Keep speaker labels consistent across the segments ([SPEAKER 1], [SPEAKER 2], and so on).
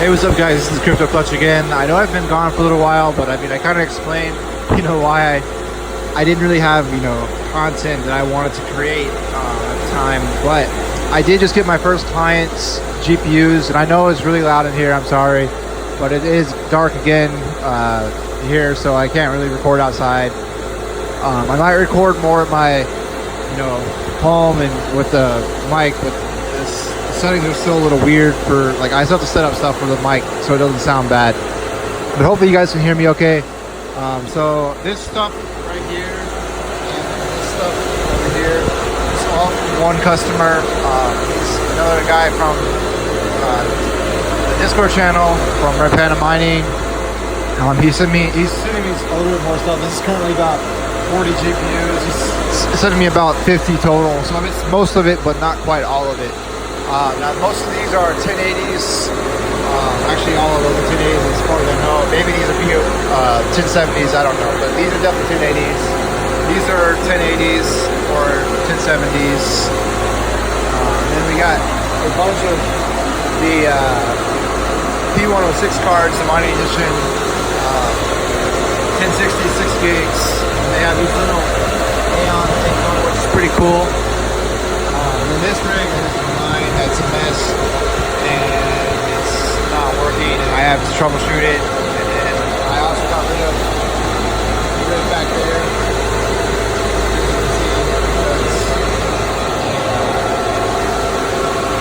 [SPEAKER 1] Hey, what's up, guys? This is Crypto Clutch again. I know I've been gone for a little while, but I mean, I kind of explained, why I didn't really have, content that I wanted to create at the time. But I did just get my first client's GPUs, and I know it's really loud in here. I'm sorry, but it is dark again here, so I can't really record outside. I might record more at my, home and with the mic, but the settings are still a little weird for, I still have to set up stuff for the mic so it doesn't sound bad. But hopefully you guys can hear me okay. So this stuff right here and this stuff over here, it's all from one customer. He's another guy from the Discord channel from Red Panda Mining. He's sending me a little bit more stuff. This is currently got 40 GPUs. He's sending me about 50 total. So it's most of it, but not quite all of it. Now most of these are 1080s. Actually, all of them are 1080s as far as I know. Maybe these are 1070s. I don't know, but these are definitely 1080s. These are 1080s or 1070s. Then we got a bunch of the P106 cards, the mining edition, 1060 6 gigs. And they have these little Aeon things on it, which is pretty cool. And this rig is mine. That's a mess, and it's not working, and I have to troubleshoot it. And then I also got rid of the rig back there.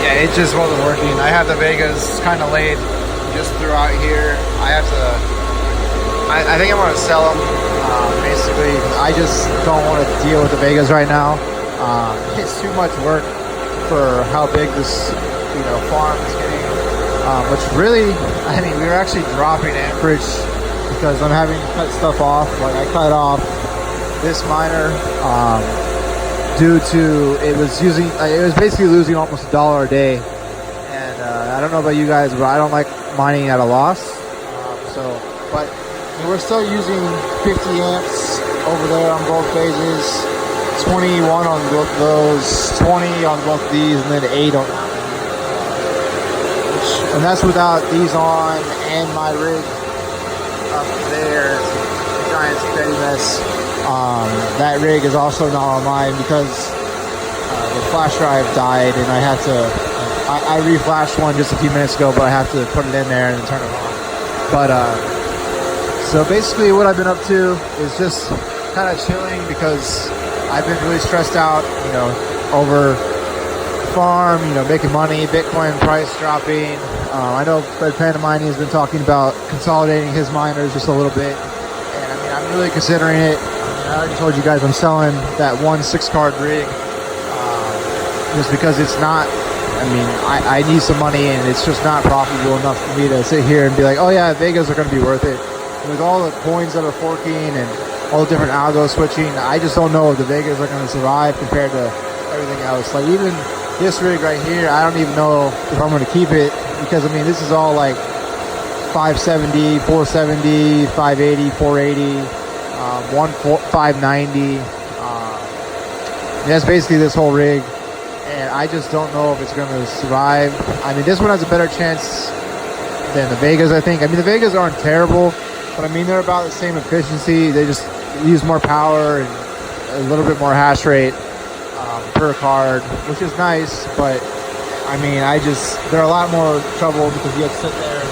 [SPEAKER 1] Yeah, it just wasn't working. I have the Vegas kind of laid just throughout here. I think I'm gonna sell them. Basically, I just don't want to deal with the Vegas right now. It's too much work for how big this farm is getting, which really, we were actually dropping amperage because I'm having to cut stuff off. I cut off this miner due to it was basically losing almost $1 a day, and I don't know about you guys, but I don't like mining at a loss. But we're still using 50 amps over there on both phases. 21 on both those, 20 on both these, and then 8 on that one. And that's without these on and my rig up there. The giant spaghetti mess. That rig is also not on mine because the flash drive died, and I had to. I reflashed one just a few minutes ago, but I have to put it in there and then turn it on. But so basically, what I've been up to is just kind of chilling because I've been really stressed out, over farm, making money, Bitcoin price dropping. I know Red Panda Mining has been talking about consolidating his miners just a little bit. And I'm really considering it. I already told you guys I'm selling that 1 6-card rig just because it's not, I need some money and it's just not profitable enough for me to sit here and be like, oh yeah, Vegas are going to be worth it. With all the coins that are forking and all the different algo switching, I just don't know if the Vegas are going to survive compared to everything else. Even this rig right here, I don't even know if I'm going to keep it because this is all 570, 470, 580, 480, 590. That's basically this whole rig, and I just don't know if it's going to survive. This one has a better chance than the Vegas, I think. The Vegas aren't terrible, but they're about the same efficiency. They just use more power and a little bit more hash rate per card, which is nice, but they're a lot more trouble because you have to sit there and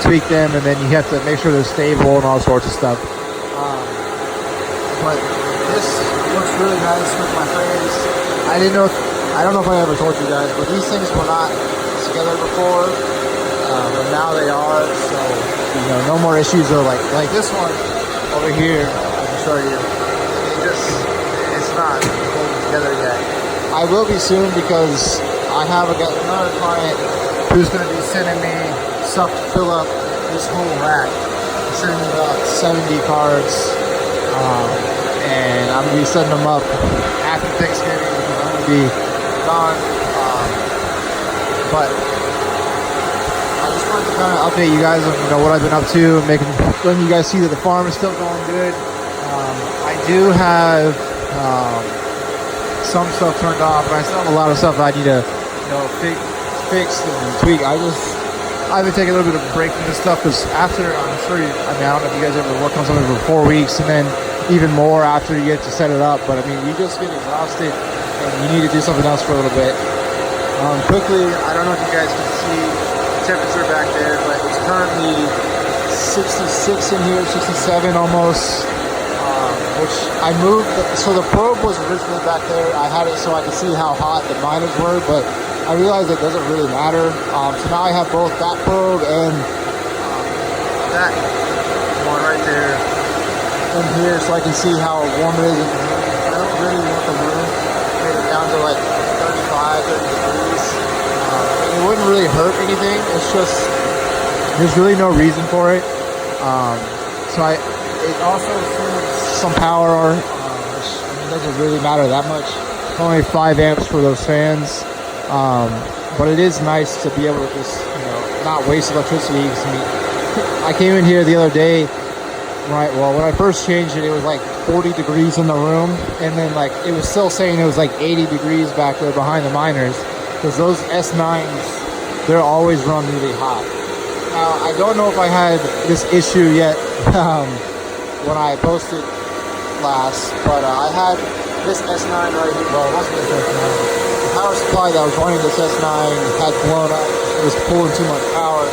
[SPEAKER 1] tweak them, and then you have to make sure they're stable and all sorts of stuff. But this looks really nice with my frames. I don't know if I ever told you guys, but these things were not together before, but now they are, so no more issues of like this one over here. I can show you. It's not holding together yet. I will be soon because I have another client who's going to be sending me stuff to fill up this whole rack. He's sending me about 70 cards, and I'm going to be setting them up after Thanksgiving because I'm going to be gone. But I just wanted to kind of update you guys on what I've been up to, letting you guys see that the farm is still going good. I do have some stuff turned off, but I still have a lot of stuff I need to fix and tweak. I've been taking a little bit of a break from this stuff because after, I'm sure you, I mean, I don't know if you guys ever worked on something for 4 weeks and then even more after you get to set it up. But I mean, you just get exhausted and you need to do something else for a little bit. Quickly, I don't know if you guys can see the temperature back there, but it's currently 66 in here, 67 almost. Which I moved, so the probe was originally back there. I had it so I could see how hot the miners were, but I realized it doesn't really matter. So now I have both that probe and that one right there in here so I can see how warm it is in here. I don't really want the room made it down to like 35, 30 degrees. It wouldn't really hurt anything. It's just, there's really no reason for it. It also saves some power, which I mean, doesn't really matter that much. It's only 5 amps for those fans. But it is nice to be able to just, not waste electricity. I mean, I came in here the other day, right? Well, when I first changed it, it was like 40 degrees in the room, and then like it was still saying it was like 80 degrees back there behind the miners, because those S9s, they're always run really hot. Now, I don't know if I had this issue yet when I posted last, but I had this S9 right here. Well, it wasn't this S9. Power supply that was running this S9 had blown up. It was pulling too much power.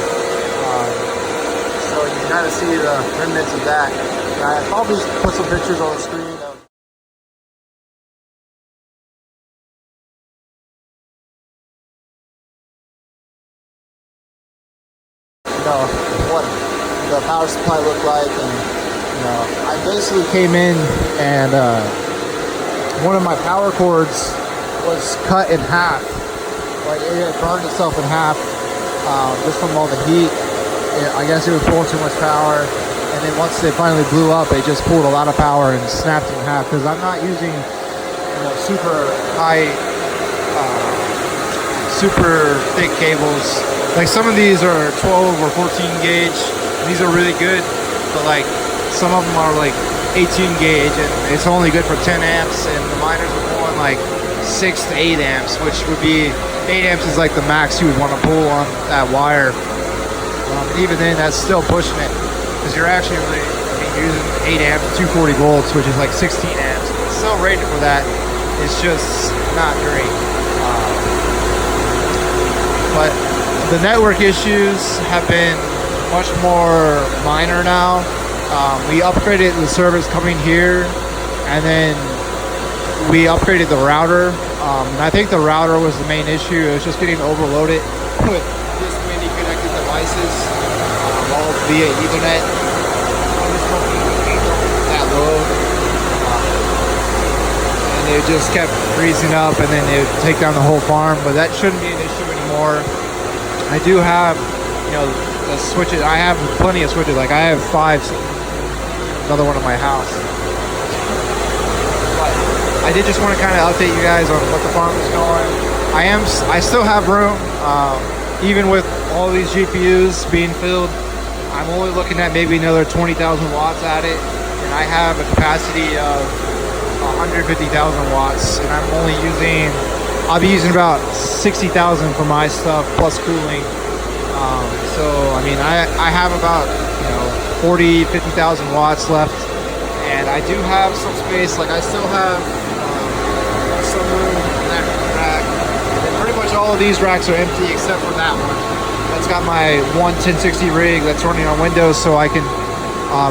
[SPEAKER 1] So you can kind of see the remnants of that. I probably put some pictures on the screen of what the power supply looked like, and I basically came in and one of my power cords was cut in half. Like it had burned itself in half just from all the heat. I guess it was pulling too much power, and then once they finally blew up, it just pulled a lot of power and snapped in half. Because I'm not using super high, super thick cables. Like some of these are 12 or 14 gauge. These are really good, but like some of them are like 18 gauge, and it's only good for 10 amps. And the miners are pulling like 6 to 8 amps, which would be 8 amps is like the max you would want to pull on that wire. Even then, that's still pushing it, because you're actually really using 8 amps, 240 volts, which is like 16 amps. It's still rated for that. It's just not great. But the network issues have been much more minor now. We upgraded the servers coming here, and then we upgraded the router. And I think the router was the main issue. It was just getting overloaded with this many connected devices, all via Ethernet. I was hoping it would that load. And it just kept freezing up, and then it would take down the whole farm. But that shouldn't be an issue anymore. I do have, the switches. I have plenty of switches. Like I have 5. Another one at my house. But I did just want to kind of update you guys on what the farm is going. I still have room, even with all these GPUs being filled. I'm only looking at maybe another 20,000 watts at it, and I have a capacity of 150,000 watts, and I'll be using about 60,000 for my stuff plus cooling. So I mean, I have about 40, 50,000 watts left, and I do have some space. Like I still have some room in that rack, and pretty much all of these racks are empty except for that one. That's got my one 1060 rig that's running on Windows, so I can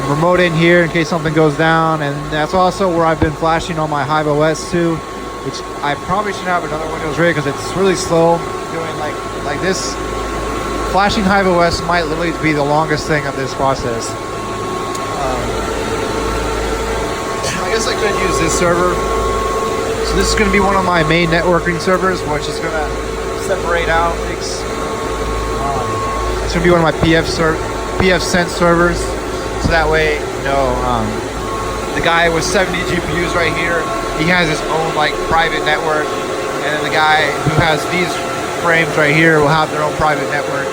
[SPEAKER 1] remote in here in case something goes down. And that's also where I've been flashing on my Hive OS too, which I probably should have another Windows rig because it's really slow doing like this. Flashing Hive OS might literally be the longest thing of this process. I guess I could use this server. So this is going to be one of my main networking servers, which is going to separate out. It's going to be one of my PF-Sense servers. So that way, the guy with 70 GPUs right here, he has his own like private network, and then the guy who has these frames right here will have their own private network.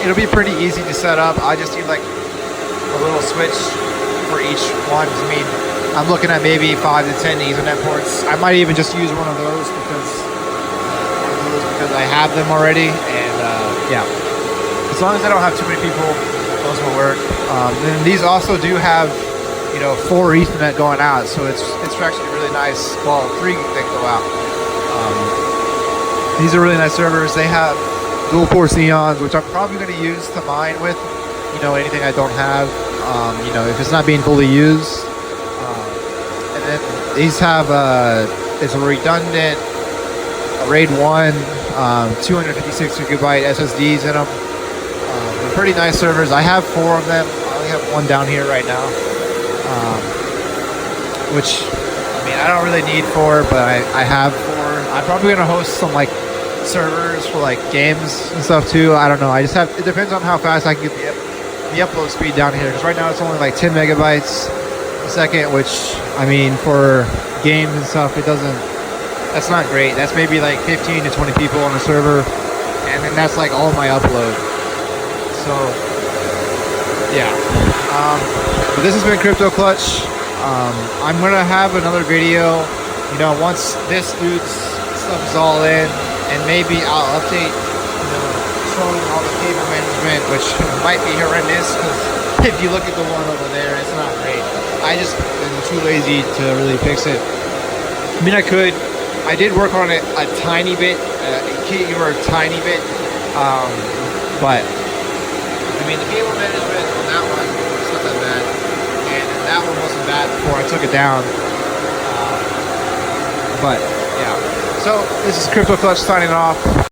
[SPEAKER 1] It'll be pretty easy to set up. I just need like a little switch for each one. I mean, I'm looking at maybe 5 to 10 Ethernet ports. I might even just use one of those because I have them already. And yeah. as long as I don't have too many people, those will work. And these also do have, 4 Ethernet going out, so it's actually really nice. Well, 3 that go out. These are really nice servers. They have dual port Xeons, which I'm probably going to use to mine with. Anything I don't have. If it's not being fully used. And then these have it's a redundant RAID 1, 256 gigabyte SSDs in them. They're pretty nice servers. I have 4 of them. I only have 1 down here right now. Which, I don't really need 4, but I have 4. I'm probably gonna host some servers for games and stuff too. I don't know. I just have. It depends on how fast I can get the upload speed down here. Because right now it's only 10 megabytes a second, which for games and stuff, it doesn't. That's not great. That's maybe 15 to 20 people on a server, and then that's all my upload. So yeah. But this has been Crypto Clutch. I'm gonna have another video, once this dude's stuff is all in, and maybe I'll update, showing all the cable management, which might be horrendous, because if you look at the one over there, it's not great. I just been too lazy to really fix it. I did work on it a tiny bit, a tiny bit, but the cable management on that one, it's not that bad, and that one wasn't bad before I took it down. But yeah, so this is Crypto Clutch signing off.